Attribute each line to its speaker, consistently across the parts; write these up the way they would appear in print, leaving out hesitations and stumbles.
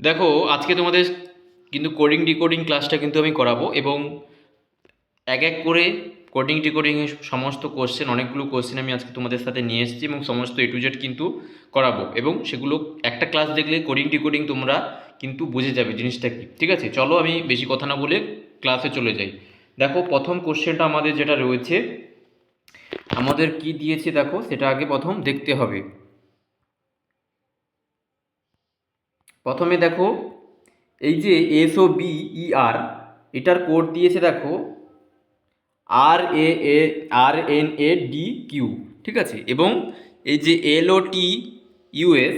Speaker 1: দেখো, আজকে তোমাদের কিন্তু কোডিং ডিকোডিং ক্লাসটা কিন্তু আমি করাবো এবং এক এক করে কোডিং ডিকোডিংয়ের সমস্ত কোশ্চেন, অনেকগুলো কোশ্চেন আমি আজকে তোমাদের সাথে নিয়ে এসেছি এবং সমস্ত এ টু জেড কিন্তু করাবো এবং সেগুলো একটা ক্লাস দেখলে কোডিং ডিকোডিং তোমরা কিন্তু বুঝে যাবে জিনিসটা কি। ঠিক আছে, চলো আমি বেশি কথা না বলে ক্লাসে চলে যাই। দেখো, প্রথম কোশ্চেনটা আমাদের যেটা রয়েছে, আমাদের কি দিয়েছে দেখো, সেটা আগে প্রথম দেখতে হবে। প্রথমে দেখো, এই যে এস ও বি ই আর, এটার কোড দিয়েছে দেখো RANADQ, ঠিক আছে, এবং এই যে LOTUS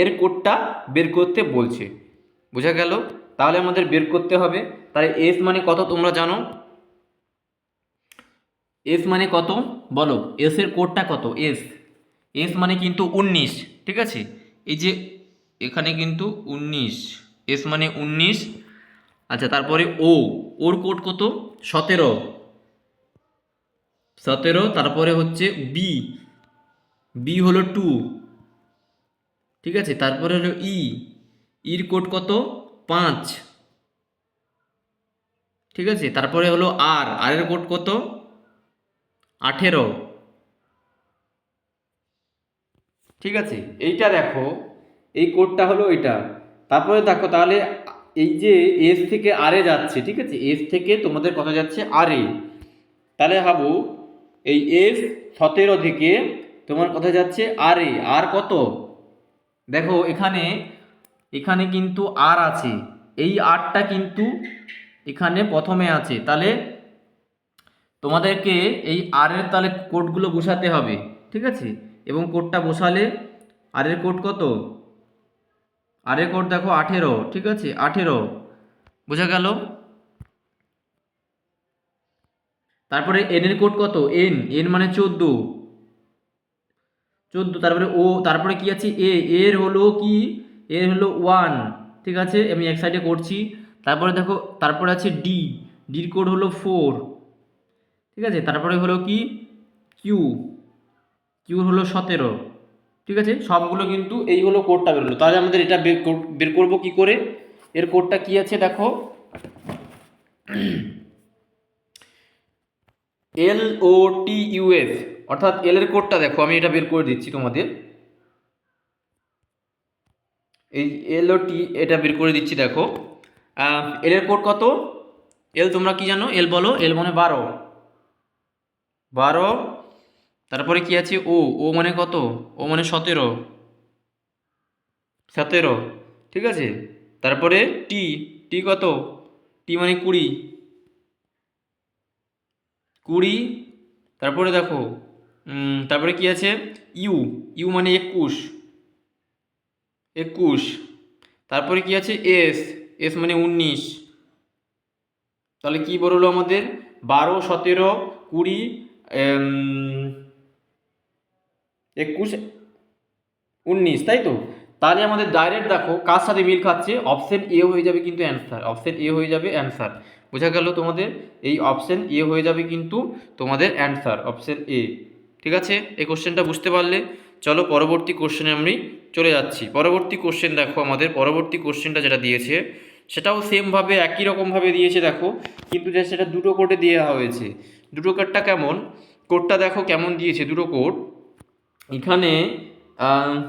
Speaker 1: এর কোডটা বের করতে বলছে। বোঝা গেল? তাহলে আমাদের বের করতে হবে। তাহলে এস মানে কত তোমরা জানো? এস মানে কত বলো? এস এর কোডটা কত? এস এস মানে কিন্তু 19, ঠিক আছে। এই যে এখানে কিন্তু 19, এস মানে 19। আচ্ছা, তারপরে ওর কোড কত? 17। তারপরে হচ্ছে বি, বি হলো 2, ঠিক আছে। তারপরে হলো ইর কোড কত? 5, ঠিক আছে। তারপরে হলো আর এর কোড কত? 18, ঠিক আছে। এইটা দেখো, এই কোডটা হলো এটা। তারপরে দেখো, তাহলে এই যে এস থেকে আরে যাচ্ছে, ঠিক আছে, এস থেকে তোমাদের কত যাচ্ছে? আরে। তাহলে ভাবো, এই এস 17 থেকে তোমার কথা যাচ্ছে আরে, আর কত? দেখো এখানে, এখানে কিন্তু আর আছে, এই আরটা কিন্তু এখানে প্রথমে আছে। তাহলে তোমাদেরকে এই আর এর তাহলে কোডগুলো বসাতে হবে, ঠিক আছে। এবং কোডটা বসালে আর এর কোড কত? আর এর কোড দেখো 18, ঠিক আছে, 18। বোঝা গেল? তারপরে এন এর কোড কত? এন মানে 14, 14। তারপরে তারপরে কি আছে? এর হলো কি? এর হলো 1, ঠিক আছে, আমি এক সাইডে করছি। তারপরে দেখো, তারপরে আছে ডির কোড হলো 4, ঠিক আছে। তারপরে হলো কি? কিউ, কিউ হলো 17, ঠিক আছে। সবগুলো কিন্তু এই হলো কোডটা বেরোলো। তাহলে আমাদের এটা বের করবো কি করে? এর কোডটা কি আছে দেখো, LOTUS, অর্থাৎ এল এর কোডটা দেখো, আমি এটা বের করে দিচ্ছি তোমাদের। এই LOT, এটা বের করে দিচ্ছি দেখো। এল এর কোড কত? এল তোমরা কি জানো? এল বলো। এল মানে 12, 12। তারপরে কি আছে? ও মানে কত? ও মানে 17, 17, ঠিক আছে। তারপরে টি, টি কত? টি মানে 20, 20। তারপরে দেখো, তারপরে কি আছে? ইউ, ইউ মানে 21, 21। তারপরে কি আছে? এস, এস মানে 19। তাহলে কি বেরোলো আমাদের? 12, 17, 20, 21, 19, তাই তো? তাহলে আমাদের ডাইরেক্ট দেখো কার সাথে মিল খাচ্ছে, অপশন এ হয়ে যাবে কিন্তু অ্যান্সার, অপশন এ হয়ে যাবে অ্যান্সার। বোঝা গেল তোমাদের? এই অপশন এ হয়ে যাবে কিন্তু তোমাদের অ্যান্সার, অপশন এ। ঠিক আছে, এই কোশ্চেনটা বুঝতে পারলে? চলো পরবর্তী কোশ্চেনে আমি চলে যাচ্ছি। পরবর্তী কোশ্চেন দেখো, আমাদের পরবর্তী কোশ্চেনটা যেটা দিয়েছে সেটাও সেমভাবে একই রকমভাবে দিয়েছে দেখো, কিন্তু যে সেটা দুটো কোডে দেওয়া হয়েছে। দুটো কোডটা কেমন? কোডটা দেখো কেমন দিয়েছে দুটো কোড। এখানে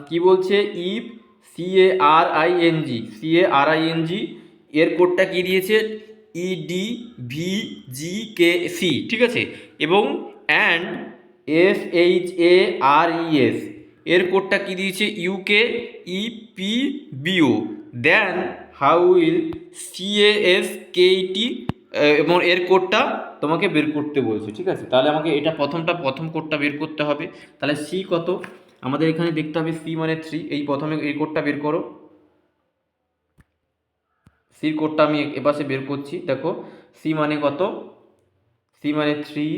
Speaker 1: কি বলছে? ইফ CARING এর কোডটা কি দিয়েছে? EDVGKC, ঠিক আছে। এবং অ্যান্ড SHARES এর কোডটা কি দিয়েছে? UKEPBO। Then how will CASKET, এবং এর কোডটা তোমাকে বের করতে বলছে, ঠিক আছে। তাহলে আমাকে এটা প্রথম কোডটা বের করতে হবে। তাহলে সি কত? আমাদের এখানে দেখতে হবে সি মানে 3। এই প্রথমে এই কোডটা বের করো। সির কোডটা আমি এপাশে বের করছি দেখো। সি মানে কত? সি মানে 3,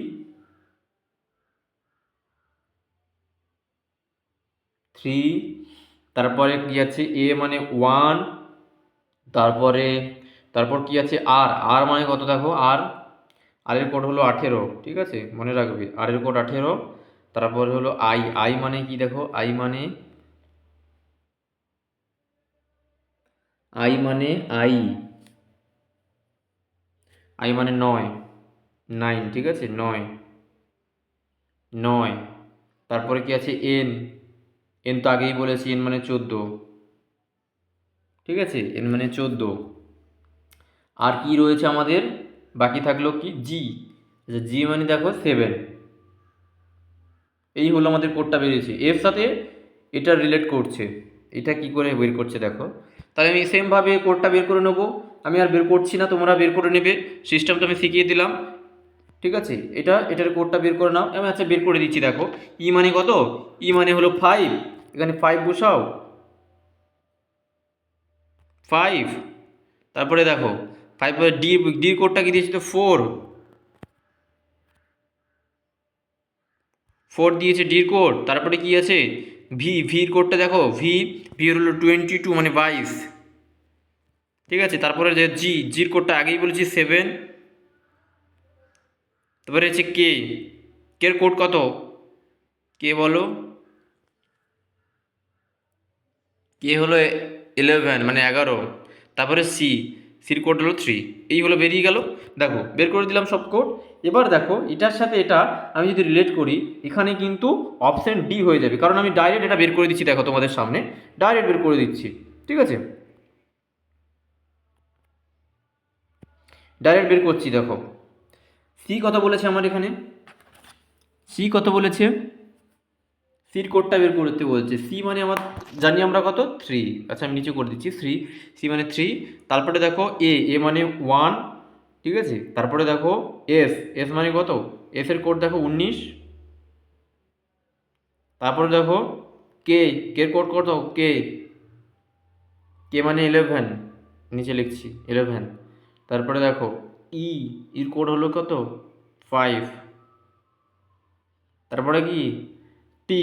Speaker 1: 3। তারপরে কি আছে? এ মানে 1। তারপরে, তারপর কি আছে? আর, আর মানে কত দেখো? আর এর কোড হলো 18, ঠিক আছে, মনে রাখবে আর এর কোড 18। তারপরে হলো আই মানে কি দেখো? আই মানে আই মানে আই, আই মানে 9, 9, ঠিক আছে, 9, 9। তারপরে কি আছে এন, এন তো আগেই বলেছি, এন মানে 14, ঠিক আছে, এন মানে 14। আর কি রয়েছে আমাদের, বাকি থাকলো কি জি, জি মানে দেখো 7। এই হলো আমাদের কোডটা বেরিয়েছে, এর সাথে এটা রিলেট করছে। এটা কি করে বের করছে দেখো, তাহলে আমি সেমভাবে কোডটা বের করে নেবো। আমি আর বের করছি না, তোমরা বের করে নেবে, সিস্টেমটা আমি শিখিয়ে দিলাম, ঠিক আছে। এটার কোডটা বের করে নাও, আমি আচ্ছা বের করে দিচ্ছি। দেখো ই মানে কত, ই মানে হলো 5, এখানে 5 বসাও, 5। তারপরে দেখো 5 ডি, ডির কোডটা কি দিয়েছে তো 4, 4 দিয়েছে ডির কোড। তারপরে কি আছে ভি, ভির কোডটা দেখো, ভি, ভি হলো 22 মানে 22, ঠিক আছে। তারপরে যে জি, জির কোডটা আগেই বলেছি 7। তারপরে হচ্ছে কে, কের কোড কত, কে বলো, কে হলো 11 মানে 11। তারপরে সি, সির কোড হলো 3। এই হলো বেরিয়ে গেল, দেখো বের করে দিলাম সব কোড। এবার দেখো এটার সাথে এটা আমি যদি রিলেট করি, এখানে কিন্তু অপশন ডি হয়ে যাবে, কারণ আমি ডাইরেক্ট এটা বের করে দিচ্ছি, দেখো তোমাদের সামনে ডাইরেক্ট বের করে দিচ্ছি, ঠিক আছে, ডাইরেক্ট বের করছি। দেখো সি কত বলেছে আমার এখানে, সি কত বলেছে, সির কোডটা বের করতে বলছে। সি মানে আমার জানি আমরা কত 3, আচ্ছা আমি নিচে করে দিচ্ছি 3, সি মানে 3। তারপরে দেখো এ, এ মানে 1, ঠিক আছে। তারপরে দেখো এস, এস মানে কত, এস এর কোড দেখো 19। তারপরে দেখো কে, কে কোড কত, কে, কে মানে 11, নিচে লিখছি 11। তারপরে দেখো ই, ইর কোড হলো কত 5। তারপরে কি টি,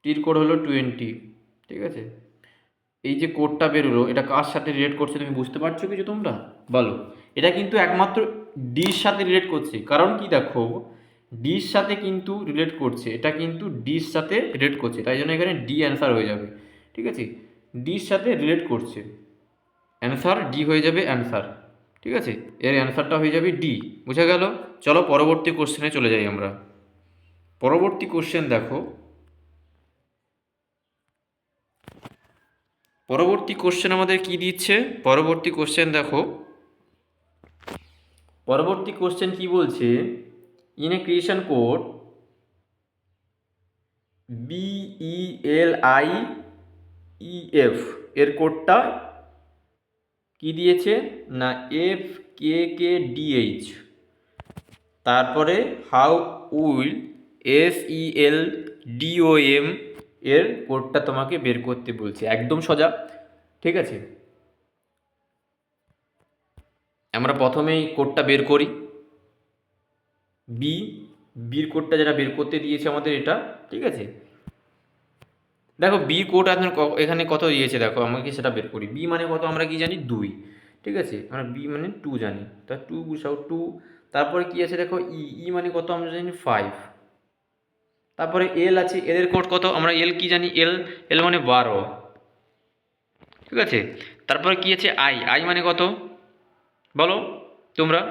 Speaker 1: টির কোড হলো 20, ঠিক আছে। এই যে কোডটা বেরোলো, এটা কার সাথে রিলেট করছে তুমি বুঝতে পারছো কিছু তোমরা বলো। এটা কিন্তু একমাত্র ডির সাথে রিলেট করছে, কারণ কি দেখো ডির সাথে কিন্তু রিলেট করছে, এটা কিন্তু ডির সাথে রিলেট করছে, তাই জন্য এখানে ডি অ্যান্সার হয়ে যাবে, ঠিক আছে। ডির সাথে রিলেট করছে, অ্যান্সার ডি হয়ে যাবে অ্যান্সার, ঠিক আছে। এর অ্যান্সারটা হয়ে যাবে ডি, বুঝা গেল। চলো পরবর্তী কোশ্চেনে চলে যাই আমরা। পরবর্তী কোশ্চেন দেখো, পরবর্তী কোশ্চেন আমাদের কি দিচ্ছে, পরবর্তী কোশ্চেন দেখো, পরবর্তী কোশ্চেন কি বলছে, in a creation code BELIEF এর কোডটা কি দিয়েছে না FKKDH। তারপরে হাউ উইল SELDOM এর কোডটা তোমাকে বের করতে বলছে, একদম সোজা, ঠিক আছে। আমরা প্রথমেই কোডটা বের করি, বি, বির কোডটা যেটা বের করতে দিয়েছে আমাদের এটা, ঠিক আছে। দেখো বি কোড আপনার এখানে কত দিয়েছে দেখো, আমাকে সেটা বের করি। বি মানে কত আমরা কি জানি 2, ঠিক আছে, আমরা বি মানে 2 জানি, তা 2 বসাও 2। তারপরে কি আছে দেখো ই, ই মানে কত আমরা জানি 5। তারপরে এল আছে, এল এর কোড কত আমরা এল কি জানি, এল, এল মানে 12, ঠিক আছে। তারপরে কি আছে আই, আই মানে কত বলো তোমরা,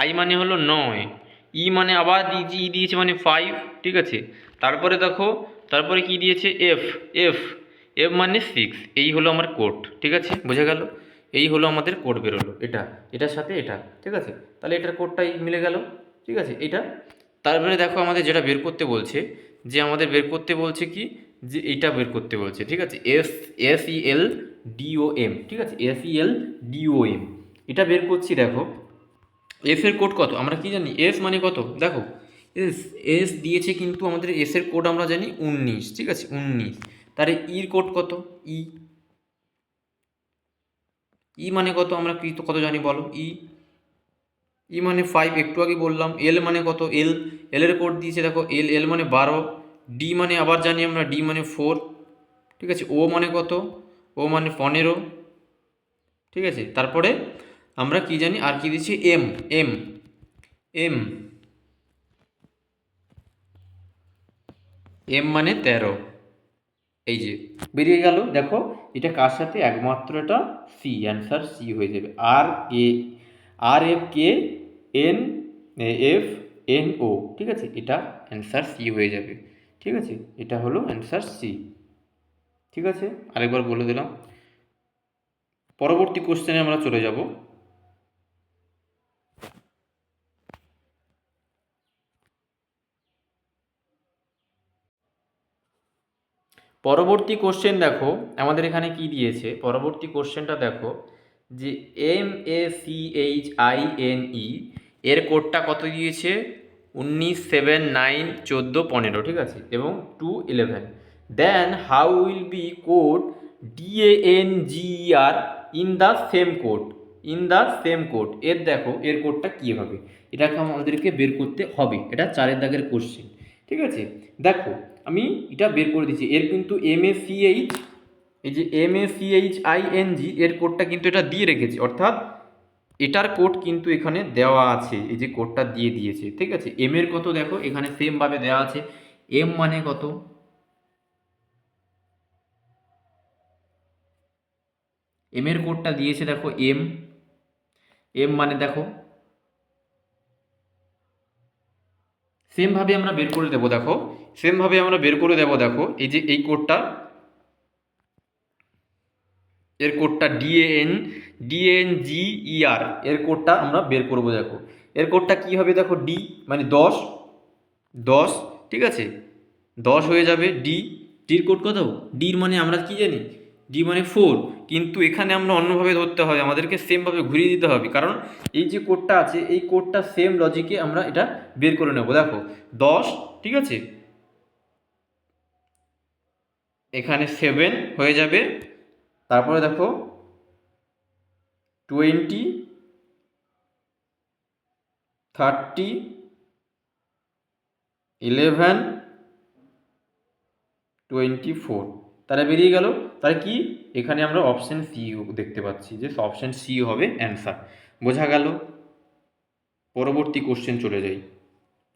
Speaker 1: আই মানে হলো 9, ই মানে আবার দিয়েছি, ই দিয়েছে মানে 5, ঠিক আছে। তারপরে দেখো, তারপরে কি দিয়েছে এফ, এফ, এফ মানে 6। এই হলো আমার কোড, ঠিক আছে, বোঝা গেল। এই হলো আমাদের কোড বেরোলো, এটা, এটার সাথে এটা, ঠিক আছে। তাহলে এটার কোডটাই মিলে গেল, ঠিক আছে এটা। তারপরে দেখো আমাদের যেটা বের করতে বলছে, যে আমাদের বের করতে বলছে কি, যে এইটা বের করতে বলছে, ঠিক আছে, SELDOM, ঠিক আছে, SELDOM এটা বের করছি। দেখো এফ এর কোড কত আমরা কি জানি, এস মানে কত দেখো, এস, এস দিয়েছে কিন্তু আমাদের এস এর কোড আমরা জানি 19, ঠিক আছে 19। তাহলে ইর কোড কত, ই, ই মানে কত আমরা কি তো কত জানি বলো, ই, ই মানে 5 একটু আগে বললাম। এল মানে কত, এল, এল এর কোড দিয়েছে দেখো, এল, এল মানে 12। ডি মানে আবার জানি আমরা, ডি মানে 4, ঠিক আছে। ও মানে কত, ও মানে 15, ঠিক আছে। তারপরে আমরা কি জানি আর কি দিচ্ছি, এম, এম, এম, এম মানে 13, এই যে বেরিয়ে গেল। দেখো এটা কার সাথে, একমাত্র এটা সি, অ্যান্সার সি হয়ে যাবে। আর F K N F N O, ঠিক আছে, এটা অ্যান্সার সি হয়ে যাবে। ঠিক আছে, এটা হলো অ্যান্সার সি। ঠিক আছে, আরেকবার বলে দিলাম। পরবর্তী কোশ্চেনে আমরা চলে যাব। পরবর্তী কোশ্চেন দেখো আমাদের এখানে কি দিয়েছে। পরবর্তী কোশ্চেনটা দেখো যে MACHINE এর কোডটা কত দিয়েছে, 19, 7, 9, 14, 15, ঠিক আছে, এবং 2, 11। Then how will be code DANGER in the same code, in the same code, এর দেখো এর কোডটা কী হবে, এটাকে আমাদেরকে বের করতে হবে। এটা 4 দাগের কোশ্চেন। ঠিক আছে, দেখো আমি এটা বের করে দিচ্ছি। এর কিন্তু MACH, এই যে MACHING এর কোডটা কিন্তু এটা দিয়ে রেখেছে, অর্থাৎ এটার কোড কিন্তু এখানে দেওয়া আছে, এই যে কোডটা দিয়ে দিয়েছে। ঠিক আছে, এম এর কত দেখো এখানে সেমভাবে দেওয়া আছে। এম মানে কত, এম এর কোডটা দিয়েছে দেখো এম, এম মানে দেখো সেমভাবে আমরা বের করে দেবো। দেখো সেমভাবে আমরা বের করে দেবো। দেখো এই যে এই কোডটা, এর কোডটা DANGER এর কোডটা আমরা বের করবো। দেখো এর কোডটা কি হবে, দেখো ডি মানে 10, 10, ঠিক আছে, 10 হয়ে যাবে। ডির কোড কত, ডির মানে আমরা কি জানি, ডি মানে 4, কিন্তু এখানে আমরা অন্যভাবে ধরতে হবে, আমাদেরকে সেমভাবে ঘুরিয়ে দিতে হবে, কারণ এই যে কোডটা আছে এই কোডটা সেম লজিকে আমরা এটা বের করে নেব। দেখো 10, ঠিক আছে, এখানে 7 হয়ে যাবে, তারপরে দেখো 20, 30, 11, 24, তাহলে বেরিয়ে গেল। তাহলে কি, এখানে আমরা অপশান সি দেখতে পাচ্ছি, যে অপশান সি হবে অ্যান্সার। বোঝা গেল। পরবর্তী কোশ্চেন চলে যাই।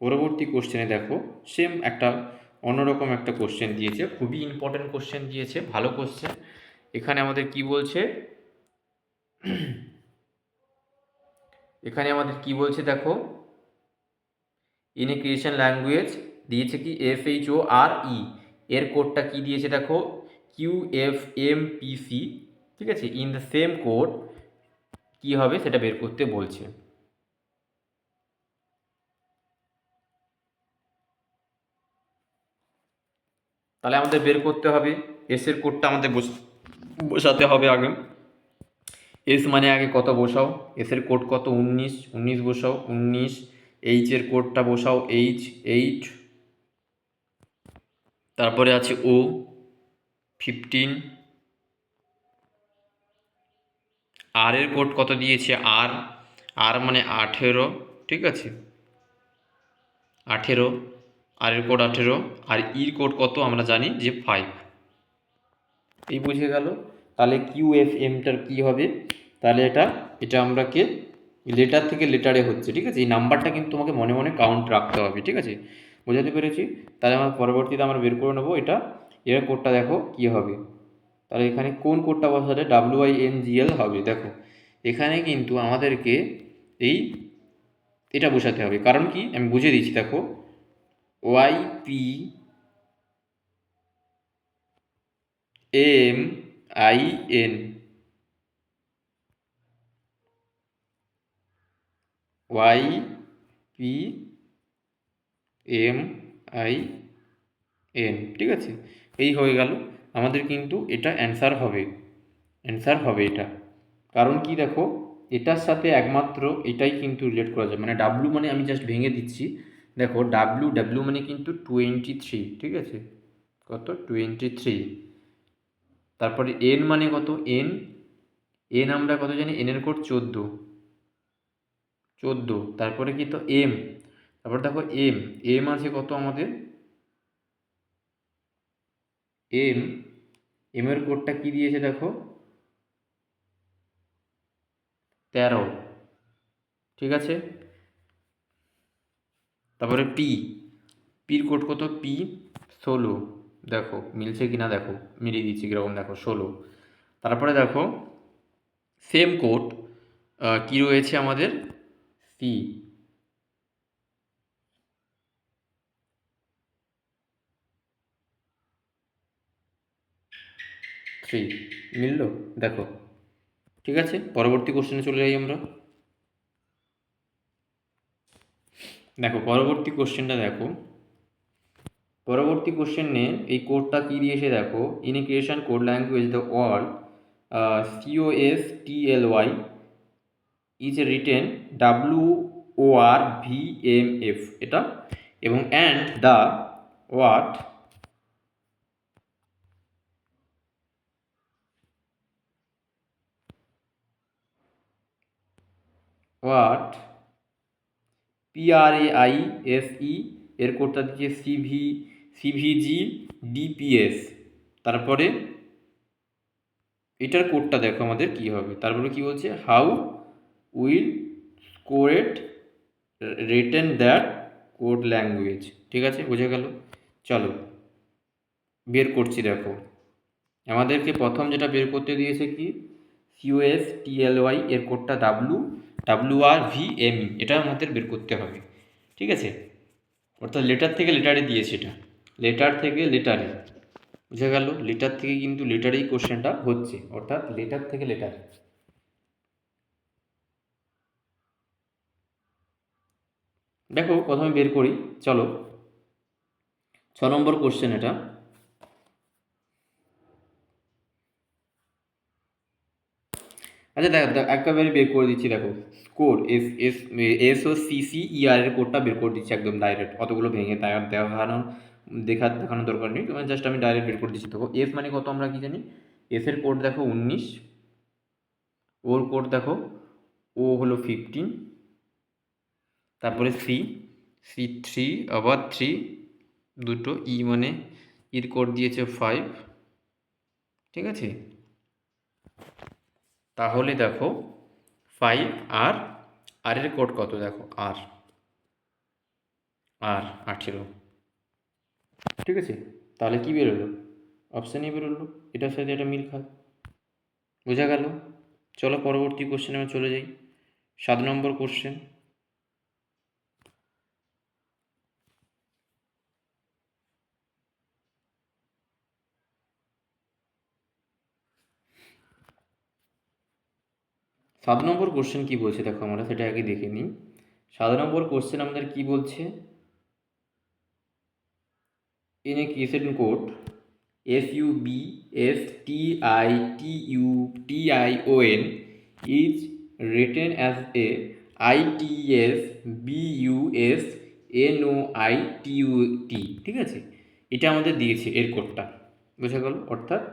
Speaker 1: পরবর্তী কোশ্চেনে দেখো সেম একটা অন্যরকম একটা কোশ্চেন দিয়েছে, খুবই ইম্পর্টেন্ট কোশ্চেন দিয়েছে, ভালো কোশ্চেন। এখানে আমাদের কি বলছে, এখানে আমাদের কি বলছে দেখো, ইন এ ক্রিয়েশন ল্যাঙ্গুয়েজ দিয়েছে কি FHORE, এর কোডটা কি দিয়েছে দেখো QFMPC, ঠিক আছে, ইন দ্য সেম কোড কি হবে সেটা বের করতে বলছে। তাহলে আমাদের বের করতে হবে, এস এর কোডটা আমাদের বসাতে হবে আগে। এস মানে আগে কত বসাও, এস এর কোড কত 19, 19 বসাও 19। এইচ এর কোডটা বসাও এইচ 8, তারপরে আছে ও 15, আর এর কোড কত দিয়েছে আর, আর মানে 18, ঠিক আছে 18, আর এর কোড 18, আর ইর কোড কত আমরা জানি যে 5। এই বুঝে গেল। তাহলে QFMটার কি হবে, তাহলে এটা এটা আমরাকে লেটার থেকে লেটারে হচ্ছে, ঠিক আছে, এই নাম্বারটা কিন্তু তোমাকে মনে মনে কাউন্ট রাখতে হবে। ঠিক আছে, বোঝাতে পেরেছি। তাহলে আমরা পরবর্তীতে আমরা বের করে নেবো এটা, এর কোডটা দেখো কি হবে। তাহলে এখানে কোন কোডটা বসালে WINGL হবে, দেখো এখানে কিন্তু আমাদেরকে এই এটা বসাতে হবে, কারণ কি আমি বুঝিয়ে দিচ্ছি। দেখো YPMIN, YPMIN, ঠিক আছে, এই হয়ে গেল আমাদের, কিন্তু এটা অ্যান্সার হবে, অ্যান্সার হবে এটা। কারণ কি দেখো এটার সাথে একমাত্র এটাই কিন্তু রিলেট করা যায়, মানে ডাব্লু মানে আমি জাস্ট ভেঙে দিচ্ছি। দেখো ডাব্লু মানে কিন্তু 23, ঠিক আছে, কত 23। তারপরে এন মানে কত, এন, এন আমরা কত জানি, এন এর কোড 14, 14। তারপরে কি তো এম, তারপর দেখো এম, এম আছে কত আমাদের, এম, এম এর কোডটা কি দিয়েছে দেখো 13, ঠিক আছে। তারপরে পি, পির কোড কত, পি 16, দেখো মিলছে কিনা দেখো, মিলিয়ে দিচ্ছি কীরকম, দেখো 16। তারপরে দেখো সেম কোড কি রয়েছে আমাদের, সি, 3, মিললো, দেখো। ঠিক আছে, পরবর্তী কোশ্চেনে চলে যাই আমরা। দেখো পরবর্তী কোশ্চেনটা দেখো, পরবর্তী কোশ্চেনে এই কোডটা কী দিয়েছে দেখো, in a creation code language the word COSTLY is written WORVMF এটা, এবং অ্যান্ড দ্য ওয়ার্ড PRAISE এর কোডটা দিচ্ছে CVG DPS। তারপরে এটার কোডটা দেখো আমাদের কি হবে, তারপরে কি বলছে, হাউ উইল স্কোরেট রিটেন দ্যাট কোড ল্যাঙ্গুয়েজ। ঠিক আছে, বোঝা গেল। চলো বের করছি, দেখো আমাদেরকে প্রথম যেটা বের করতে দিয়েছে কি, COSTLY এর কোডটা WRVME, এটা আমাদের বের করতে হবে। ঠিক আছে, অর্থাৎ লেটার থেকে লেটারে দিয়েছে, এটা লেটার থেকে লেটারে, বোঝা গেল। লেটার থেকে কিন্তু লেটারেই কোশ্চেনটা হচ্ছে, অর্থাৎ লেটার থেকে লেটারে। দেখো প্রথমে বের করি, চলো 6 নম্বর কোশ্চেন এটা। আচ্ছা দেখো একেবারে বের করে দিচ্ছি, দেখো স্কোর SOCCER এর কোডটা বের করে দিচ্ছি একদম ডাইরেক্ট, অতগুলো ভেঙে দেখানোর দরকার নেই তোমার, জাস্ট আমি ডাইরেক্ট বের করে দিচ্ছি। দেখো এস মানে কত আমরা কি জানি, এস এর কোড দেখো 19, ওর কোড দেখো ও হলো 15, তারপরে সি 3, আবার 3 দুটো, ই মানে ইর কোড দিয়েছে 5। ঠিক আছে, তাহলে দেখো 5 আর আর এর কোড কত দেখো, আর 18। ঠিক আছে, তাহলে কি বেরোলো, অপশানই বেরোলো, এটার সাথে এটা মিল খায়। বোঝা গেল। চলো পরবর্তী কোশ্চেনে আমি চলে যাই, 7 নম্বর কোশ্চেন। 7 নম্বর কোশ্চেন কি বলছে দেখো, আমরা সেটা আগে দেখে নিই। 7 নম্বর কোশ্চেন আমাদের কি বলছে, in a creation code SUBSTITUTION is written as a ITSBUSNOITUT। ঠিক আছে, এটা আমাদের দিয়েছে এর কোডটা, বোঝা গেল। অর্থাৎ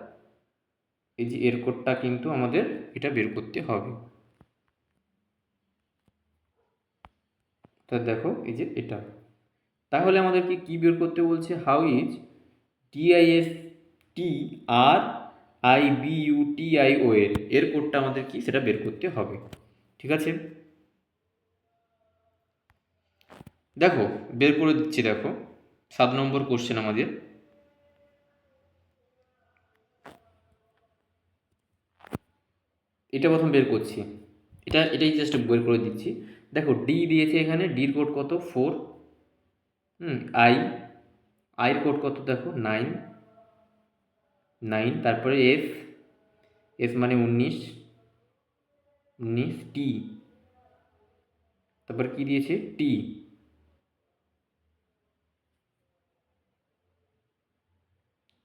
Speaker 1: এই যে এর কোডটা কিন্তু আমাদের এটা বের করতে হবে। তা দেখো এই যে এটা, তাহলে আমাদেরকে কি বের করতে বলছে, হাউ ইজ DISTRIBUTION এর কোডটা আমাদের কি সেটা বের করতে হবে। ঠিক আছে, দেখো বের করে দিচ্ছি, দেখো 7 নম্বর কোশ্চেন আমাদের। এটা প্রথম বের করছি, এটাই জাস্ট বের করে দিচ্ছি। দেখো ডি দিয়েছে এখানে, ডির কোড কত 4, আই, আইয়ের কোড কত দেখো 9, তারপরে এস মানে 19, টি, তারপরে কি দিয়েছে টি,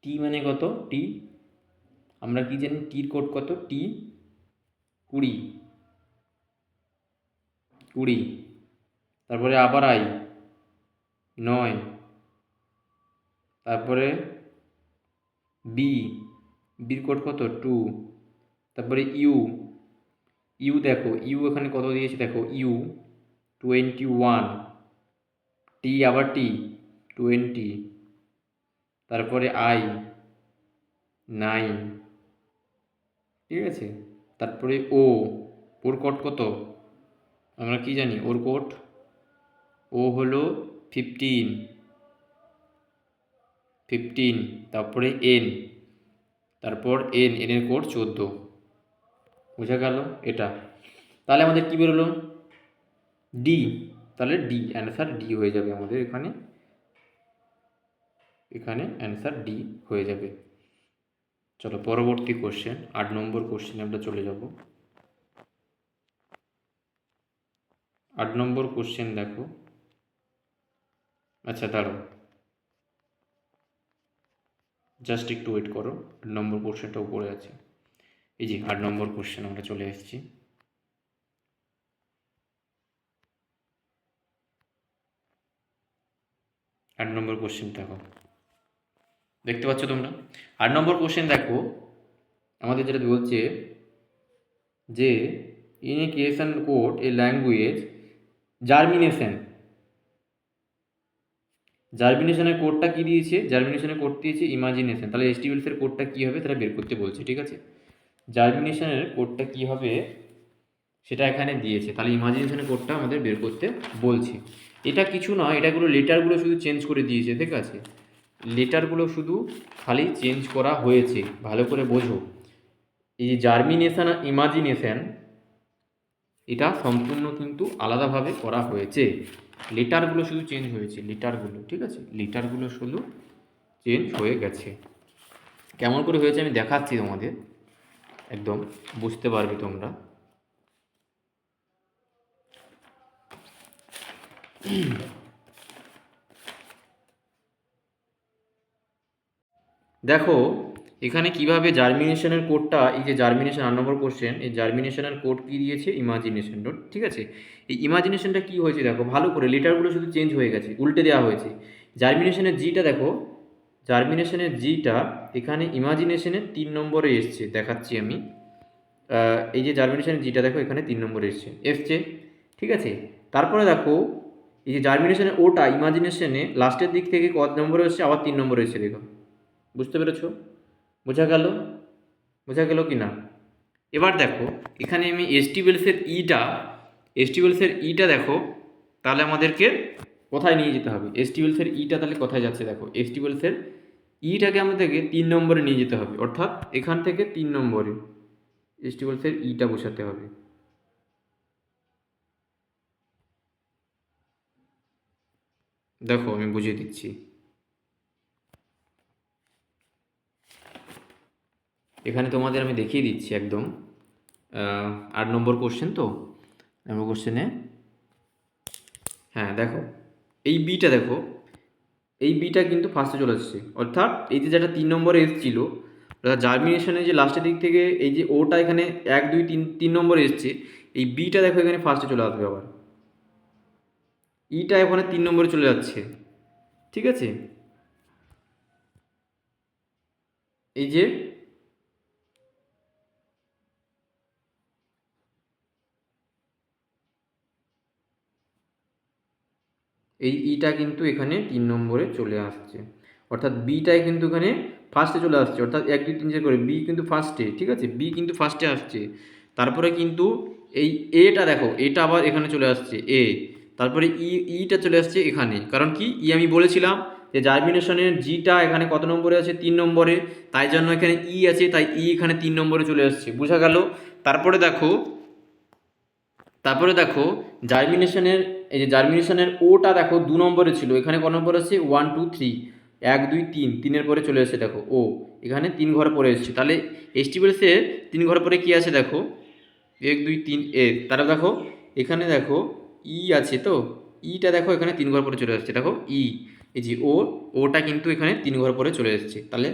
Speaker 1: টি মানে কত, টি আমরা কি জানি, টির কোড কত, টি 20, তারপরে আবার আই 9, তারপরে বির কোড কত 2, তারপরে ইউ দেখো, ইউ এখানে কত দিয়েছে দেখো, ইউ 21, টি আবার টি 20, তারপরে আই 9। ঠিক আছে, তারপরে ওর কোড কত আমরা কি জানি, ওর কোড ও হলো 15, 15, তারপরে এন, তারপর এনের কোড 14। বোঝা গেল এটা? তাহলে আমাদের কি বেরোলো? ডি। তাহলে ডি অ্যান্সার ডি হয়ে যাবে আমাদের এখানে, এখানে অ্যান্সার ডি হয়ে যাবে। চলো পরবর্তী কোশ্চেন, 8 নম্বর কোশ্চেনে আমরা চলে যাব। 8 নম্বর কোশ্চেন দেখো। আচ্ছা দাঁড়াও, জাস্ট একটু ওয়েট করো, 8 নম্বর কোশ্চেনটা উপরে আছে। এই যে 8 নম্বর কোশ্চেন আমরা চলে এসেছি। 8 নম্বর কোশ্চেন দেখো, দেখতে পাচ্ছ তোমরা? 8 নম্বর কোশ্চেন দেখো, আমাদের যেটা বলছে যে in a creation code a language জার্মিনেশনের কোডটা কি দিয়েছে? জার্মিনেশনের কোড দিয়েছে ইমাজিনেশন। তাহলে এসটিএলসের কোডটা কি হবে তারা বের করতে বলছে, ঠিক আছে? জার্মিনেশনের কোডটা কি হবে সেটা এখানে দিয়েছে, তাহলে ইমাজিনেশনের কোডটা আমাদের বের করতে বলছে। এটা কিছু নয়, এটাগুলো লেটারগুলো শুধু চেঞ্জ করে দিয়েছে, ঠিক আছে? লেটারগুলো শুধু খালি চেঞ্জ করা হয়েছে, ভালো করে বোঝো। এই যে জার্মিনেশন আর ইমাজিনেশন, এটা সম্পূর্ণ কিন্তু আলাদাভাবে করা হয়েছে। লেটারগুলো শুধু চেঞ্জ হয়েছে, লেটারগুলো, ঠিক আছে? লেটারগুলো শুধু চেঞ্জ হয়ে গেছে। কেমন করে হয়েছে আমি দেখাচ্ছি তোমাদের, একদম বুঝতে পারবে তোমরা। দেখো এখানে কিভাবে জার্মিনেশনের কোডটা, এই যে জার্মিনেশন 8 নম্বর কোশ্চেন, এই জার্মিনেশনের কোড কী দিয়েছে? ইমাজিনেশন ডট, ঠিক আছে? এই ইমাজিনেশনটা কী হয়েছে দেখো ভালো করে, লেটারগুলো শুধু চেঞ্জ হয়ে গেছে, উল্টে দেওয়া হয়েছে। জার্মিনেশনের জিটা দেখো, জার্মিনেশনের জিটা এখানে ইমাজিনেশনের 3 নম্বরে এসছে, দেখাচ্ছি আমি। এই যে জার্মিনেশনের জিটা দেখো এখানে 3 নম্বরে এসছে, ঠিক আছে? তারপরে দেখো এই যে জার্মিনেশনের ওটা ইমাজিনেশনে লাস্টের দিক থেকে কত নম্বরে এসছে? আবার 3 নম্বরে এসছে, দেখো। বুঝতে পেরেছো? বোঝা গেল? বোঝা গেল কি না? এবার দেখো এখানে আমি এসটিবেলসের ইটা দেখো, তাহলে আমাদেরকে কোথায় নিয়ে যেতে হবে? এসটিবেলসের ইটা তাহলে কোথায় যাচ্ছে দেখো, এসটিবেলসের ইটাকে আমাদেরকে 3 নম্বরে নিয়ে যেতে হবে, অর্থাৎ এখান থেকে 3 নম্বরে এসটিবেলসের ইটা বসাতে হবে। দেখো আমি বুঝিয়ে দিচ্ছি। এখানে তোমাদের আমি দেখিয়ে দিচ্ছি একদম। 8 নম্বর কোশ্চেন তো, নম্বর কোশ্চেনে, হ্যাঁ দেখো এই বিটা দেখো, এই বিটা কিন্তু ফার্স্টে চলে আসছে, অর্থাৎ এই যে যেটা 3 নম্বরে এসেছিল, অর্থাৎ জার্মিনেশনে যে লাস্টের দিক থেকে এই যে ওটা এখানে 1 2 3 নম্বরে এসছে, এই বিটা দেখো এখানে ফার্স্টে চলে আসবে, আবার ইটা এখানে 3 নম্বরে চলে যাচ্ছে, ঠিক আছে? এই যে এই ইটা কিন্তু এখানে 3 নম্বরে চলে আসছে, অর্থাৎ বিটাই কিন্তু এখানে ফার্স্টে চলে আসছে, অর্থাৎ 1 2 3 4 করে বি কিন্তু ফার্স্টে, ঠিক আছে? বি কিন্তু ফার্স্টে আসছে। তারপরে কিন্তু এই এটা দেখো, এটা আবার এখানে চলে আসছে এ, তারপরে ইটা চলে আসছে এখানে, কারণ কি আমি বলেছিলাম যে জার্মিনেশনের জিটা এখানে কত নম্বরে আছে? 3 নম্বরে, তাই জন্য এখানে আছে, তাই এখানে 3 নম্বরে চলে আসছে। বোঝা গেল? তারপরে দেখো, জার্মিনেশনের, এই যে জার্মিনেশনের ওটা দেখো 2 নম্বরে ছিল, এখানে ক নম্বর আছে? 1 2 3, 1 2 3, 3-এর পরে চলে এসেছে দেখো ও, এখানে 3 ঘর পরে এসেছে। তাহলে এসটিবেলসে 3 ঘর পরে কি আছে দেখো, 1 2 3 এ, তারা দেখো এখানে দেখো আছে তো, ইটা দেখো এখানে 3 ঘর পরে চলে আসছে, দেখো এই যে ওটা কিন্তু এখানে 3 ঘর পরে চলে এসেছে। তাহলে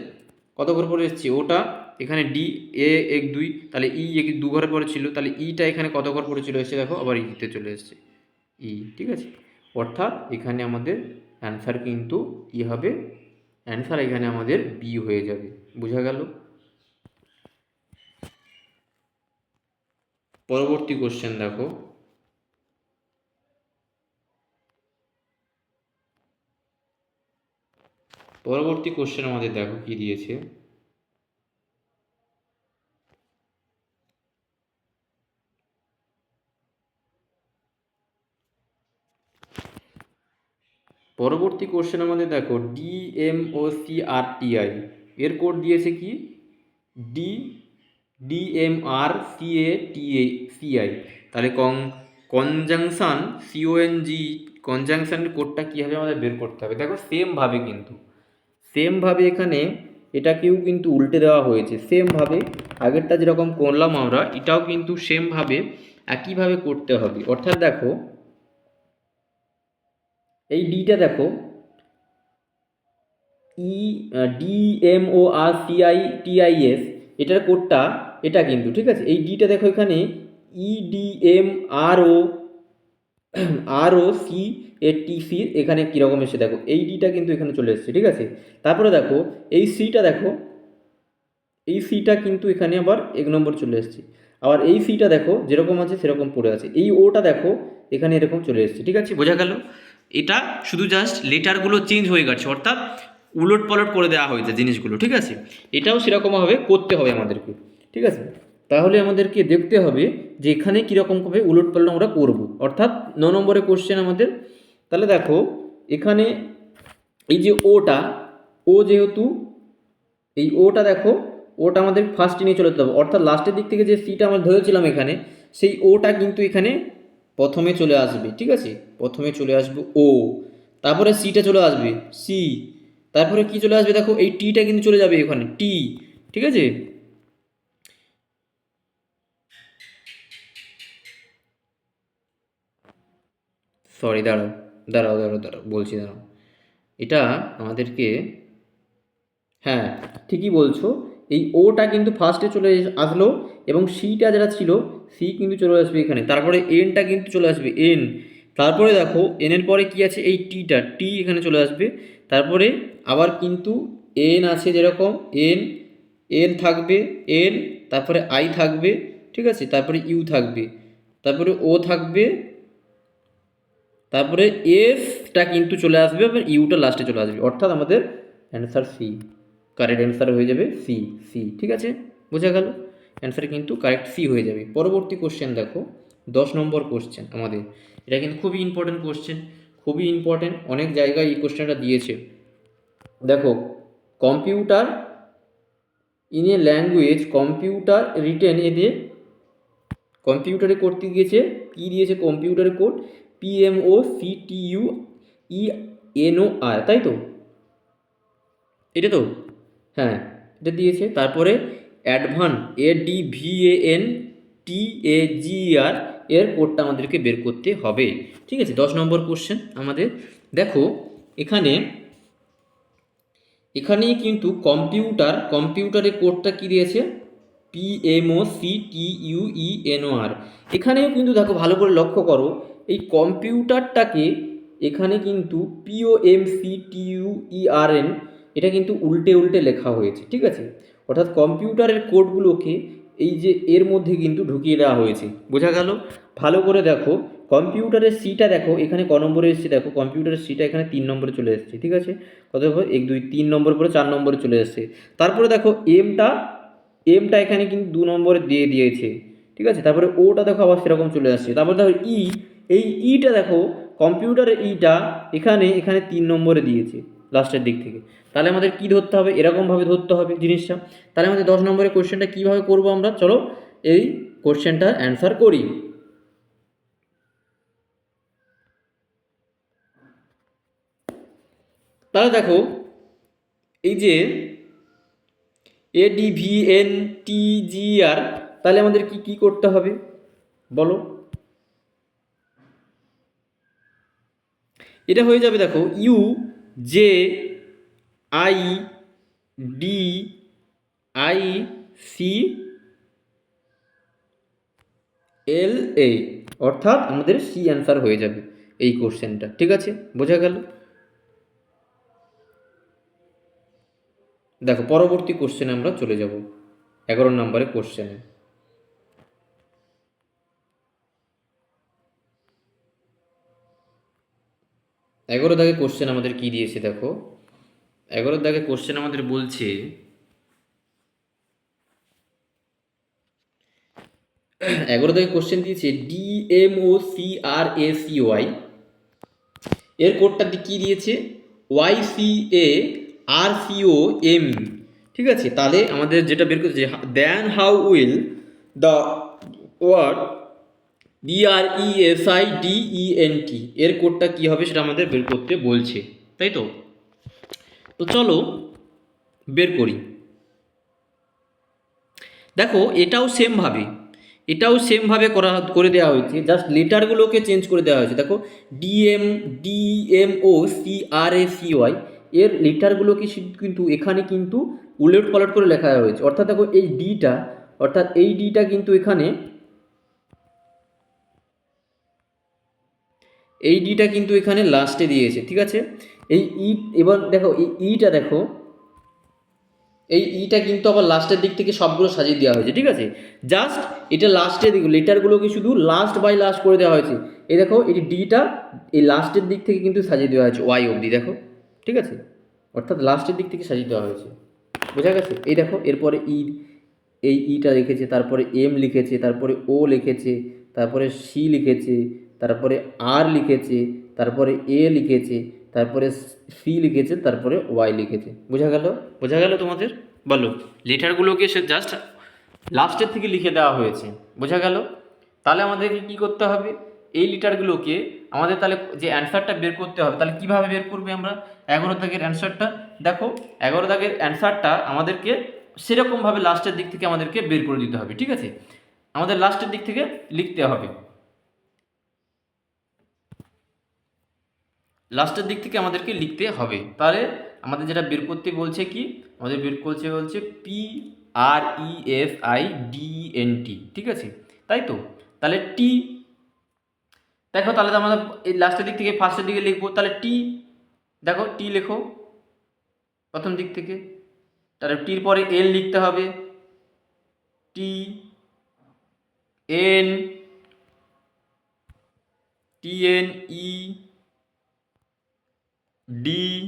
Speaker 1: কত ঘর পরে এসেছে? ওটা এখানে ডি এ 1 2, তাহলে এক 2 ঘরে পরে ছিল, তাহলে ইটা এখানে কত ঘর পরে চলে এসেছে দেখো, আবার ইতে চলে এসেছে ঠিক আছে? অর্থাৎ এখানে আমাদের অ্যান্সার কিন্তু কী হবে? অ্যান্সার এখানে আমাদের বি হয়ে যাবে। বোঝা গেল? পরবর্তী কোশ্চেন দেখো, পরবর্তী কোশ্চেন আমাদের দেখো কি দিয়েছে। পরবর্তী কোশ্চেন আমাদের দেখো DMOCRTI এর কোড দিয়েছে কি ডি DMRCATCI, তাহলে কনজাংশন CONG কনজাংশনের কোডটা কীভাবে আমাদের বের করতে হবে দেখো সেমভাবে এখানে এটাকেও কিন্তু উল্টে দেওয়া হয়েছে, সেমভাবে আগেরটা যেরকম করলাম আমরা এটাও কিন্তু সেমভাবে একইভাবে করতে হবে। অর্থাৎ দেখো এই ডিটা দেখো DMORCITIS এটার কোডটা এটা কিন্তু ঠিক আছে। এই ডিটা দেখো এখানে EDMROCATC এখানে কীরকম এসে দেখো এই ডিটা কিন্তু এখানে চলে এসেছে ঠিক আছে। তারপরে দেখো এই সিটা দেখো, এই সিটা কিন্তু এখানে আবার 1 নম্বর চলে এসেছে, আবার এই সিটা দেখো যেরকম আছে সেরকম পড়ে আছে, এই ওটা দেখো এখানে এরকম চলে এসেছে ঠিক আছে। বোঝা গেল? এটা শুধু জাস্ট লেটারগুলো চেঞ্জ হয়ে গেছে, অর্থাৎ উলট পালট করে দেওয়া হয়েছে জিনিসগুলো ঠিক আছে। এটাও সেরকমভাবে করতে হবে আমাদেরকে ঠিক আছে। তাহলে আমাদেরকে দেখতে হবে যে এখানে কীরকমভাবে উলট পালট আমরা করবো, অর্থাৎ 9 নম্বরের কোশ্চেন আমাদের। তাহলে দেখো এখানে এই যে ও যেহেতু এই ওটা দেখো ওটা আমাদের ফার্স্টে নিয়ে চলে যেতে হবে, অর্থাৎ লাস্টের দিক থেকে যে সিটা আমরা ধরেছিলাম এখানে সেই ওটা কিন্তু এখানে প্রথমে চলে আসবে ঠিক আছে। প্রথমে চলে আসবে ও, তারপরে সিটা চলে আসবে সি, তারপরে কি চলে আসবে দেখো এই টিটা কিন্তু চলে যাবে এখানে টি ঠিক আছে। সরি দাঁড়াও বলছি, দাঁড়াও। এটা আমাদেরকে, হ্যাঁ ঠিকই বলছো, এই ওটা কিন্তু ফার্স্টে চলে আসলো এবং সিটা যেটা ছিল সি কিন্তু চলে আসবে এখানে, তারপরে এনটা কিন্তু চলে আসবে এন, তারপরে দেখো এনের পরে কি আছে এই টিটা টি এখানে চলে আসবে, তারপরে আবার কিন্তু এন আছে যেরকম এন এন থাকবে এন, তারপরে আই থাকবে ঠিক আছে, তারপরে ইউ থাকবে, তারপরে ও থাকবে, তারপরে এসটা কিন্তু চলে আসবে এবং ইউটা লাস্টে চলে আসবে, অর্থাৎ আমাদের অ্যান্সার সি, কারেক্ট অ্যান্সার হয়ে যাবে সি সি ঠিক আছে। বোঝা গেল? অ্যান্সার কিন্তু কারেক্ট সি হয়ে যাবে। পরবর্তী কোশ্চেন দেখো 10 নম্বর কোশ্চেন আমাদের, এটা কিন্তু খুবই ইম্পর্টেন্ট কোশ্চেন, খুবই ইম্পর্টেন্ট, অনেক জায়গায় এই কোশ্চেনটা দিয়েছে। দেখো computer in a language computer written এদের কম্পিউটারে করতে গিয়েছে কি দিয়েছে কম্পিউটারে কোড PMOCTUENOR, তাই তো? এটা তো, হ্যাঁ এটা দিয়েছে। তারপরে অ্যাডভান ADVANTAGER এর কোডটা আমাদেরকে বের করতে হবে ঠিক আছে। 10 নম্বর কোশ্চেন আমাদের। দেখো এখানেই কিন্তু কম্পিউটারের কোডটা কি দিয়েছে PMOCTUENOR। এখানেও কিন্তু দেখো ভালো করে লক্ষ্য করো এই কম্পিউটারটাকে এখানে কিন্তু POMCTUERN এটা কিন্তু উল্টে লেখা হয়েছে ঠিক আছে। অর্থাৎ কম্পিউটারের কোডগুলোকে এই যে এর মধ্যে কিন্তু ঢুকিয়ে দেওয়া হয়েছে। বোঝা গেল? ভালো করে দেখো কম্পিউটারের সিটা দেখো এখানে ক নম্বরে এসেছে, দেখো কম্পিউটারের সিটা এখানে 3 নম্বরে চলে এসেছে ঠিক আছে। কত দেখো 1 2 3 নম্বর পরে 4 নম্বরে চলে এসেছে। তারপরে দেখো এমটা এখানে কিন্তু 2 নম্বরে দিয়ে দিয়েছে ঠিক আছে। তারপরে ওটা দেখো আবার সেরকম চলে আসছে। তারপরে দেখো এই ইটা দেখো কম্পিউটারের ইটা এখানে 3 নম্বরে দিয়েছে লাস্টের দিক থেকে। তাহলে আমাদের কি ধরতে হবে, এরকমভাবে ধরতে হবে জিনিসটা। তাহলে আমাদের 10 নম্বরের কোশ্চেনটা কীভাবে করবো আমরা, চলো এই কোশ্চেনটার অ্যান্সার করি। তাহলে দেখো এই যে ADVNTGR, তাহলে আমাদের কি করতে হবে বলো? এটা হয়ে যাবে দেখো UJIDICLA, অর্থাৎ আমাদের সি অ্যান্সার হয়ে যাবে এই কোশ্চেনটা ঠিক আছে। বোঝা গেল? দেখো পরবর্তী কোশ্চেনে আমরা চলে যাব 11 নম্বরের কোশ্চেনে। 11 দাগে কোশ্চেন আমাদের কি দিয়েছে দেখো, 11 দাগে কোশ্চেন আমাদের বলছে 11 দাগে কোশ্চেন দিয়েছে DMOCRACY এর কোডটা কি দিয়েছে, YCARCOME, ঠিক আছে। তাহলে আমাদের যেটা বের করছে, then how will the word BRESIDENT এর কোডটা কি হবে সেটা আমাদের বের করতে বলছে, তাই তো। তো চলো বের করি। দেখো এটাও সেমভাবে করে দেওয়া হয়েছে, জাস্ট লেটারগুলোকে চেঞ্জ করে দেওয়া হয়েছে। দেখো DMOCRACY এর লেটারগুলোকে কিন্তু এখানে কিন্তু উলট পালট করে লেখা হয়েছে। অর্থাৎ দেখো এই ডিটা কিন্তু এখানে লাস্টে দিয়েছে, ঠিক আছে। এই ই, এবার দেখো এই ইটা দেখো, এই ইটা কিন্তু আবার লাস্টের দিক থেকে সবগুলো সাজিয়ে দেওয়া হয়েছে, ঠিক আছে। জাস্ট এটা লাস্টের দিক, লেটারগুলোকে শুধু লাস্ট বাই লাস্ট করে দেওয়া হয়েছে। এই দেখো এই ডিটা এই লাস্টের দিক থেকে কিন্তু সাজিয়ে দেওয়া হয়েছে ওয়াই অবধি, দেখো, ঠিক আছে। অর্থাৎ লাস্টের দিক থেকে সাজিয়ে দেওয়া হয়েছে, বোঝা গেছে। এই দেখো এরপরে এই ইটা লিখেছে, তারপরে এম লিখেছে, তারপরে ও লিখেছে, তারপরে সি লিখেছে, তারপরে আর লিখেছে, তারপরে এ লিখেছে, তারপরে সি লিখেছে, তারপরে ওয়াই লিখেছে। বোঝা গেল তোমাদের? বলো, লেটারগুলোকে সে জাস্ট লাস্টের থেকে লিখে দেওয়া হয়েছে, বোঝা গেল। তাহলে আমাদেরকে কি করতে হবে, এই লিটারগুলোকে আমাদের তাহলে যে অ্যান্সারটা বের করতে হবে, তাহলে কিভাবে বের করবে আমরা 11 দাগের অ্যান্সারটা? দেখো 11 দাগের অ্যান্সারটা আমাদেরকে সেরকমভাবে লাস্টের দিক থেকে আমাদেরকে বের করে দিতে হবে, ঠিক আছে। আমাদের লাস্টের দিক থেকে লিখতে হবে, লাস্টের দিক থেকে আমাদেরকে লিখতে হবে। তাহলে আমাদের যেটা বের করতে বলছে কি, আমাদের বের করতে বলছে PRESIDENT, ঠিক আছে, তাই তো। তাহলে টি, দেখো তাহলে তো আমরা এই লাস্টের দিক থেকে ফার্স্টের দিকে লিখবো, তাহলে টি, দেখো টি লেখো প্রথম দিক থেকে, তাহলে টির পরে এল লিখতে হবে, টি এন, TNE DISERP,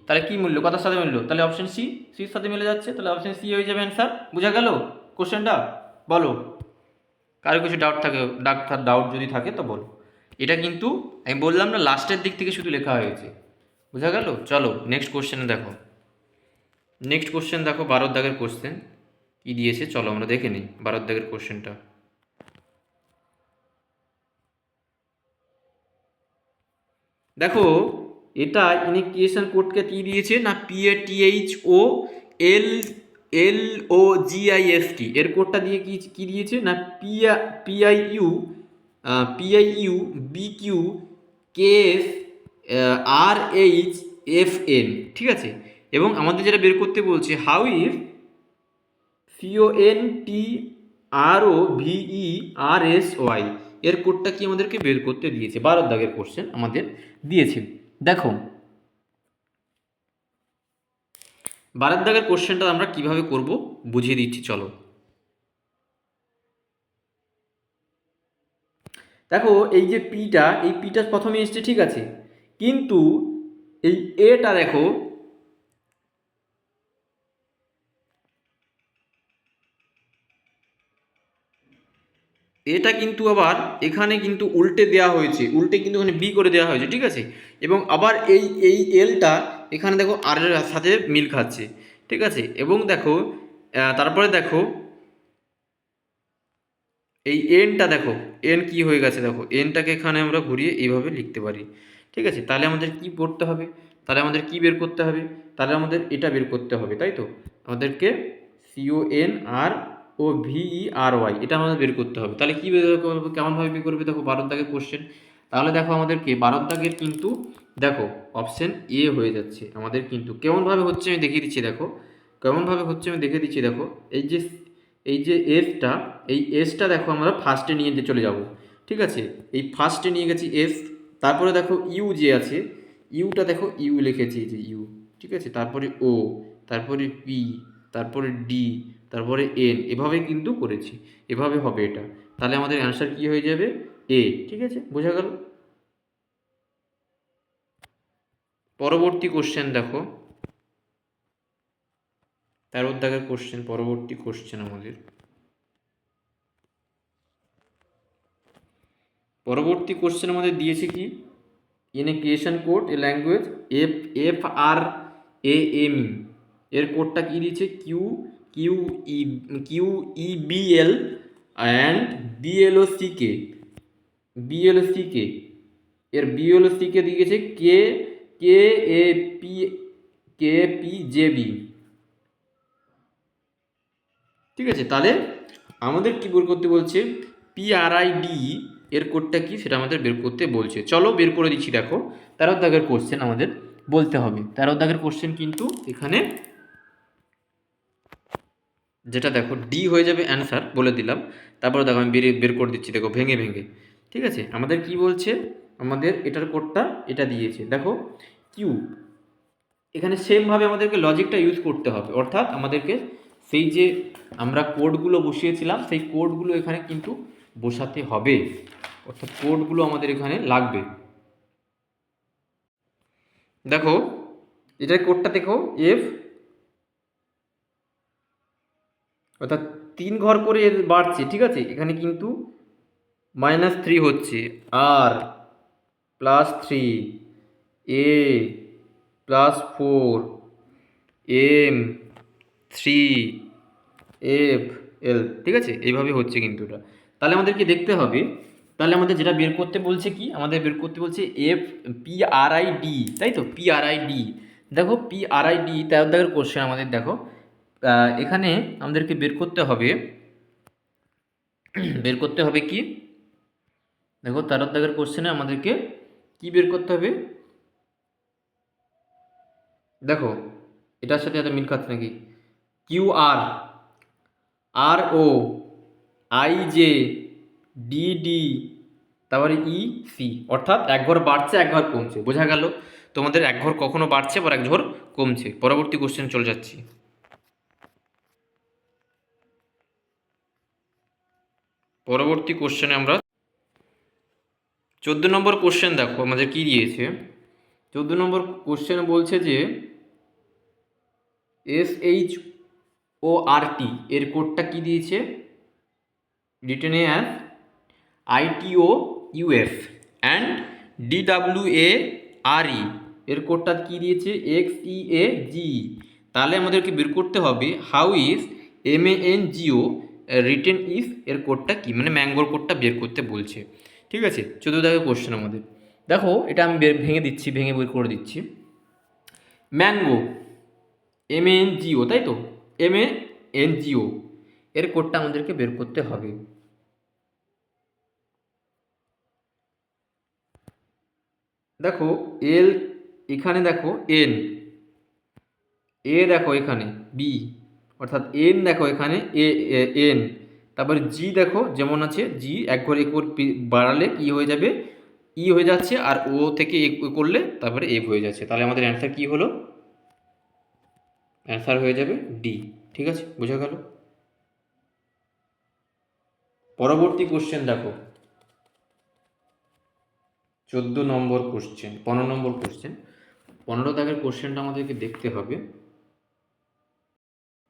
Speaker 1: তাহলে কি মূল্য, কথার সাথে মিললো, তাহলে অপশন সির সাথে মিলে যাচ্ছে, তাহলে অপশন সি হয়ে যাবে অ্যান্সার। বোঝা গেল কোশ্চেনটা? বলো, কারো কিছু ডাউট যদি থাকে তো বলো। এটা কিন্তু আমি বললাম না, লাস্টের দিক থেকে শুধু লেখা হয়েছে, বোঝা গেল। চলো নেক্সট কোশ্চেনে দেখো, 12 দাগের কোশ্চেন কি দিয়েছে, চলো আমরা দেখে নিই 12 দাগের কোশ্চেনটা। দেখো এটা ইনিশিয়েশন কোডকে কি দিয়েছে না, PATHOLLOGIST এর কোডটা দিয়ে কি দিয়েছে না, PIU BQ KS RHFN, ঠিক আছে। এবং আমাদের যেটা বের করতে বলছে, হাউ ইজ CONTROVERSY এর কোডটা কি আমাদেরকে বের করতে দিয়েছে, 12 দাগের কোশ্চেন আমাদের দিয়েছে। দেখো 12 দাগের কোশ্চেনটা আমরা কিভাবে করব বুঝিয়ে দিচ্ছি, চলো। দেখো এই যে এই পিটা প্রথমে এসছে, ঠিক আছে, কিন্তু এই এটা দেখো এটা কিন্তু আবার এখানে কিন্তু উল্টে দেওয়া হয়েছে, উল্টে কিন্তু এখানে বি করে দেওয়া হয়েছে, ঠিক আছে। এবং আবার এই এলটা এখানে দেখো আর এর সাথে মিল খাচ্ছে, ঠিক আছে। এবং দেখো তারপরে দেখো এই এনটা দেখো, এন কি হয়ে গেছে, দেখো এনটাকে এখানে আমরা ঘুরিয়ে এইভাবে লিখতে পারি, ঠিক আছে। তাহলে আমাদের কি পড়তে হবে, তাহলে আমাদের কি বের করতে হবে, তাহলে আমাদের এটা বের করতে হবে, তাই তো। আমাদেরকে CONROVERY এটা আমাদের বের করতে হবে। তাহলে কি বের করবে, কেমনভাবে বের করবে, দেখো 12 দাগের কোশ্চেন। তাহলে দেখো আমাদেরকে 12 দাগের কিন্তু দেখো অপশন এ হয়ে যাচ্ছে আমাদের, কিন্তু কেমনভাবে হচ্ছে আমি দেখিয়ে দিচ্ছি, দেখো কেমনভাবে হচ্ছে আমি দেখিয়ে দিচ্ছি। দেখো এই যে এসটা দেখো আমরা ফার্স্টে নিয়ে চলে যাব, ঠিক আছে। এই ফার্স্টে নিয়ে গেছি এস, তারপরে দেখো ইউ যে আছে, ইউটা দেখো ইউ লিখেছি, এই যে ইউ, ঠিক আছে। তারপরে ও, তারপরে পি, তারপরে ডি, তারপরে এন, এভাবে কিন্তু করেছি, এভাবে হবে এটা। তাহলে আমাদের অ্যান্সার কি হয়ে যাবে, এ, ঠিক আছে। বোঝা গেল? পরবর্তী কোশ্চেন দেখো, 13 দাগের কোশ্চেন, পরবর্তী কোশ্চেন আমাদের পরবর্তী কোশ্চেন আমাদের দিয়েছে কি, in a creation code a language FRAME এর কোডটা কি দিয়েছে QEBL অ্যান্ড BLOCK এর BLOCK দিয়েছে KPJB। ঠিক আছে, তাহলে আমাদের কি বের করতে বলছে, PRID এর কোডটা কি সেটা আমাদের বের করতে বলছে। চলো বের করে দিচ্ছি। দেখো 13 দাগের কোশ্চেন আমাদের বলতে হবে। 13 দাগের কোশ্চেন কিন্তু এখানে যেটা দেখো ডি হয়ে যাবে অ্যান্সার, বলে দিলাম। তারপরে দেখো আমি বের করে দিচ্ছি, দেখো ভেঙে ভেঙে। ঠিক আছে, আমাদের কি বলছে, আমাদের এটার কোডটা এটা দিয়েছে, দেখো কিউ। এখানে সেমভাবে আমাদেরকে লজিকটা ইউজ করতে হবে, অর্থাৎ আমাদেরকে সেই যে আমরা কোডগুলো বসিয়েছিলাম সেই কোডগুলো এখানে কিন্তু বসাতে হবে, অর্থাৎ কোডগুলো আমাদের এখানে লাগবে। দেখো এটার কোডটা দেখো এফ, অর্থাৎ 3 ঘর করে বাড়ছে। ঠিক আছে, এখানে কিন্তু -3 হচ্ছে, আর +3, এ +4, এম 3, এফ এল। ঠিক আছে, এইভাবে হচ্ছে কিন্তু এটা। তাহলে আমাদের কি দেখতে হবে, তাহলে আমাদের যেটা বের করতে বলছে কি, আমাদের বের করতে বলছে PRID, তাই তো, PRID। দেখো PRID 13 দাগের কোশ্চেন আমাদের, দেখো এখানে আমাদেরকে বের করতে হবে কি, দেখো 13 দাগের কোশ্চেনে আমাদেরকে কি বের করতে হবে, দেখো এটার সাথে এত মিল খাচ্ছে নাকি, QRROIJ DD, তারপরে EC, অর্থাৎ এক ঘর বাড়ছে এক ঘর কমছে। বোঝা গেল তোমাদের এক ঘর কখনো বাড়ছে আবার এক ঘর কমছে। পরবর্তী কোশ্চেন চলে যাচ্ছি। পরবর্তী কোশ্চেনে আমরা 14 নম্বর কোশ্চেন দেখো আমাদের কি দিয়েছে। 14 নম্বর কোশ্চেন বলছে যে SHORT এর কোডটা কি দিয়েছে, written as ITOUF and DWARE এর কোডটা কি দিয়েছে XEAGE। তাহলে আমাদেরকে বের করতে হবে how is MANGO written if এর কোডটা কি, মানে ম্যাঙ্গোর কোডটা বের করতে বলছে। ঠিক আছে, 14 দাগের কোশ্চেন আমাদের, দেখো এটা আমি ভেঙে দিচ্ছি, ভেঙে বের করে দিচ্ছি। ম্যাঙ্গো MANGO, তাই তো, MANGO এর কোডটা আমাদেরকে বের করতে হবে। দেখো এল, এখানে দেখো এন, এ দেখো এখানে বি, অর্থাৎ এন দেখো এখানে এন, তারপরে জি দেখো যেমন আছে জি, এক ঘর বাড়ালে কি হয়ে যাবে, ই হয়ে যাচ্ছে, আর ও থেকে এ করলে তারপরে এফ হয়ে যাচ্ছে। তাহলে আমাদের অ্যান্সার কি হলো, অ্যান্সার হয়ে যাবে ডি। ঠিক আছে, বোঝা গেল। পরবর্তী কোশ্চেন দেখো 14 নম্বর কোশ্চেন, 15 নম্বর কোশ্চেন। 15 দাগের কোশ্চেনটা আমাদেরকে দেখতে হবে।